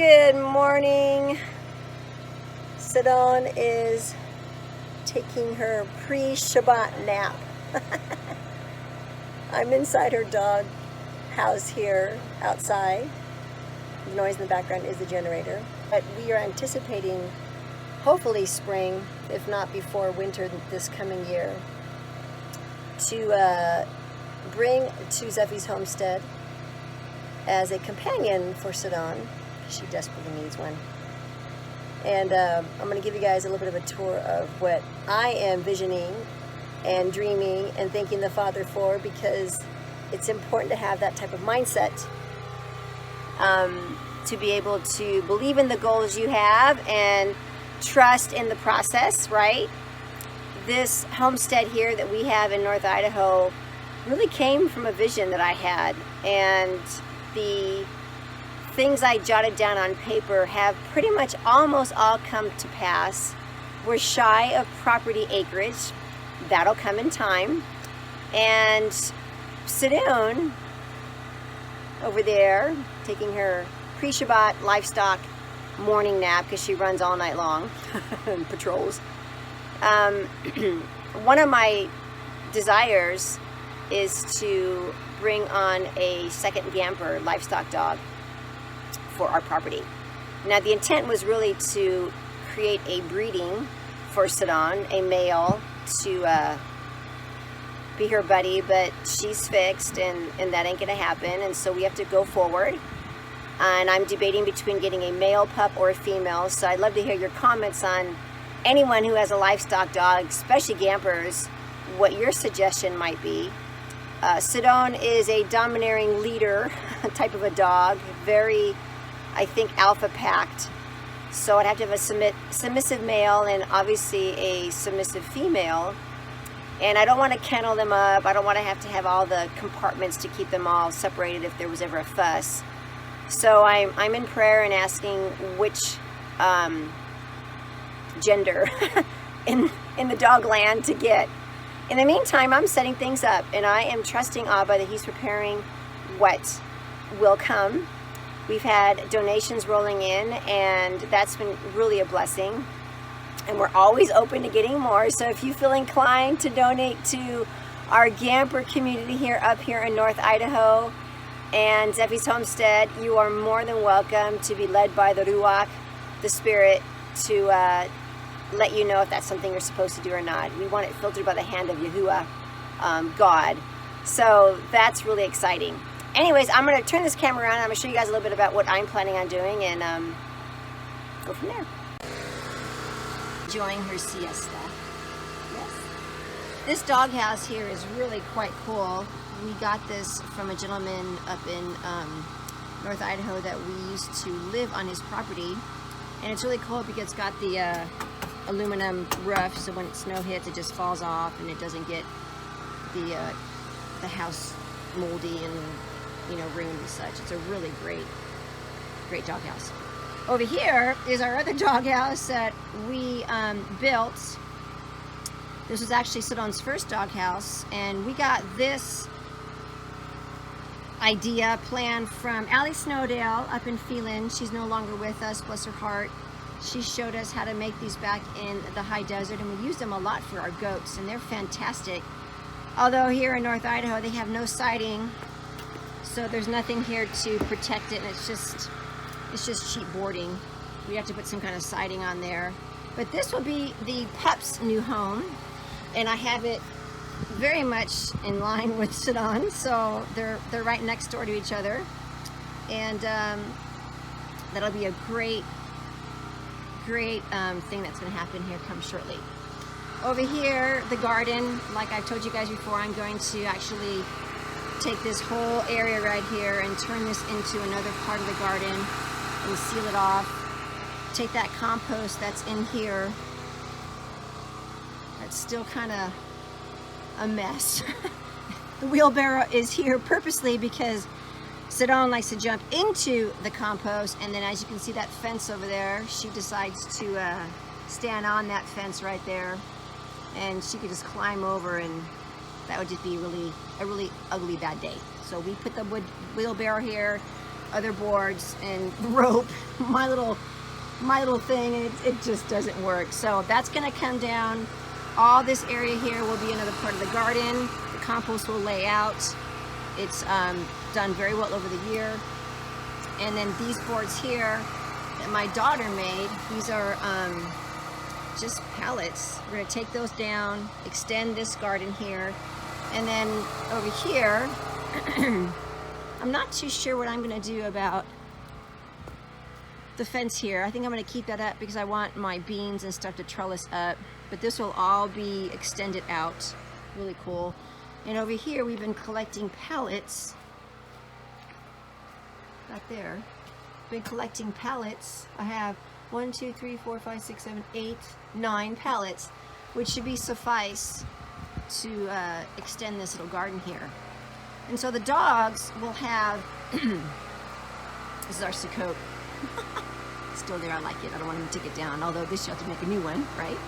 Good morning. Serun is taking her pre-Shabbat nap. I'm inside her dog house here outside. The noise in the background is the generator. But we are anticipating hopefully spring, if not before winter this coming year, to bring to Zephy's homestead as a companion for Serun. She desperately needs one. And I'm going to give you guys a little bit of a tour of what I am visioning and dreaming and thanking the Father for, because it's important to have that type of mindset to be able to believe in the goals you have and trust in the process, right? This homestead here that we have in North Idaho really came from a vision that I had, and the things I jotted down on paper have pretty much almost all come to pass. We're shy of property acreage. That'll come in time. And Serun over there taking her pre-Shabbat livestock morning nap because she runs all night long and patrols. One of my desires is to bring on a second Gampr livestock dog for our property. Now the intent was really to create a breeding for Serun, a male to be her buddy, but she's fixed and that ain't gonna happen, and so we have to go forward. And I'm debating between getting a male pup or a female, so I'd love to hear your comments on anyone who has a livestock dog, especially Gampers, what your suggestion might be. Serun is a domineering leader type of a dog, very, I think, alpha packed. So I'd have to have a submissive male and obviously a submissive female. And I don't want to kennel them up. I don't want to have all the compartments to keep them all separated if there was ever a fuss. So I'm in prayer and asking which gender in the dog land to get. In the meantime, I'm setting things up, and I am trusting Abba that He's preparing what will come. We've had donations rolling in, and that's been really a blessing. And we're always open to getting more. So if you feel inclined to donate to our Gampr community up here in North Idaho and Zephy's homestead, you are more than welcome to be led by the Ruach, the Spirit, to let you know if that's something you're supposed to do or not. We want it filtered by the hand of Yahuwah, God. So that's really exciting. Anyways, I'm going to turn this camera around and I'm going to show you guys a little bit about what I'm planning on doing and go from there. Enjoying her siesta. Yes. This doghouse here is really quite cool. We got this from a gentleman up in North Idaho that we used to live on his property. And it's really cool because it's got the aluminum roof, so when snow hits it just falls off and it doesn't get the house moldy and ruined and such. It's a really great doghouse. Over here is our other doghouse that we built. This was actually Serun's first doghouse, and we got this idea plan from Allie Snowdale up in Phelan. She's no longer with us, bless her heart. She showed us how to make these back in the high desert, and we use them a lot for our goats, and they're fantastic. Although here in North Idaho they have no siding, so there's nothing here to protect it, and it's just cheap boarding. We have to put some kind of siding on there. But this will be the pup's new home, and I have it very much in line with Serun, so they're right next door to each other, and that'll be a great thing that's going to happen here come shortly. Over here, the garden, like I've told you guys before, I'm going to actually take this whole area right here and turn this into another part of the garden and seal it off. Take that compost that's in here, that's still kind of a mess. The wheelbarrow is here purposely because Serun likes to jump into the compost, and then as you can see that fence over there, she decides to stand on that fence right there, and she could just climb over, and that would just be a really ugly bad day. So we put the wood wheelbarrow here, other boards and rope, my little thing, and it just doesn't work. So that's gonna come down. All this area here will be another part of the garden. The compost will lay out. It's done very well over the year. And then these boards here that my daughter made, these are just pallets. We're gonna take those down, extend this garden here, and then over here, I'm not too sure what I'm gonna do about the fence here. I think I'm gonna keep that up because I want my beans and stuff to trellis up, but this will all be extended out. Really cool. And over here, we've been collecting pallets. Back there, been collecting pallets. I have 1, 2, 3, 4, 5, 6, 7, 8, 9 pallets, which should be suffice to extend this little garden here. And so the dogs will have, this is our Sukkot. Still there, I like it. I don't want him to take it down, although this you have to make a new one, right?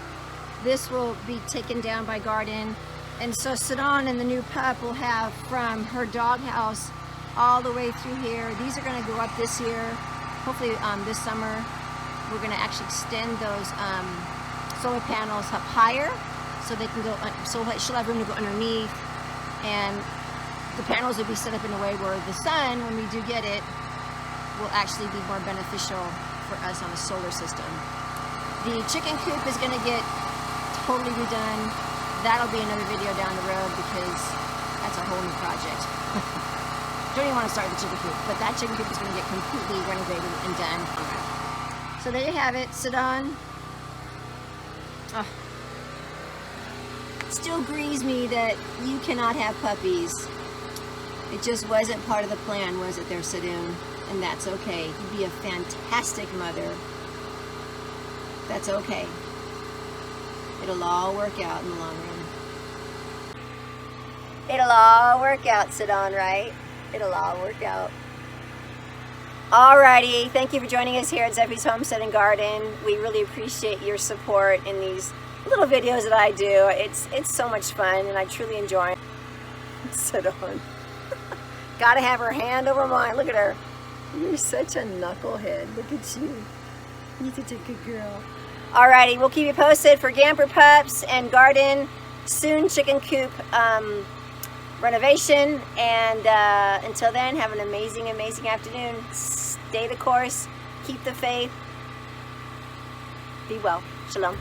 This will be taken down by garden. And so Serun and the new pup will have from her doghouse all the way through here. These are going to go up this year. Hopefully this summer we're going to actually extend those solar panels up higher so they can go, so she'll have room to go underneath, and the panels will be set up in a way where the sun, when we do get it, will actually be more beneficial for us on a solar system. The chicken coop is going to get totally redone. That'll be another video down the road because that's a whole new project. Don't even want to start the chicken coop, but that chicken coop is going to get completely renovated and done. So there you have it, Serun. Oh. Still grieves me that you cannot have puppies. It just wasn't part of the plan, was it there, Serun? And that's okay. You'd be a fantastic mother. That's okay. It'll all work out in the long run. It'll all work out, Serun, right? It'll all work out. Alrighty, thank you for joining us here at Zephy's Homestead and Garden. We really appreciate your support in these little videos that I do. It's so much fun and I truly enjoy it. Serun. Gotta have her hand over mine. Look at her. You're such a knucklehead. Look at you. You're such a good girl. Alrighty, we'll keep you posted for Gampr pups and garden. Soon chicken coop renovation. And until then, have an amazing, amazing afternoon. Stay the course. Keep the faith. Be well. Shalom.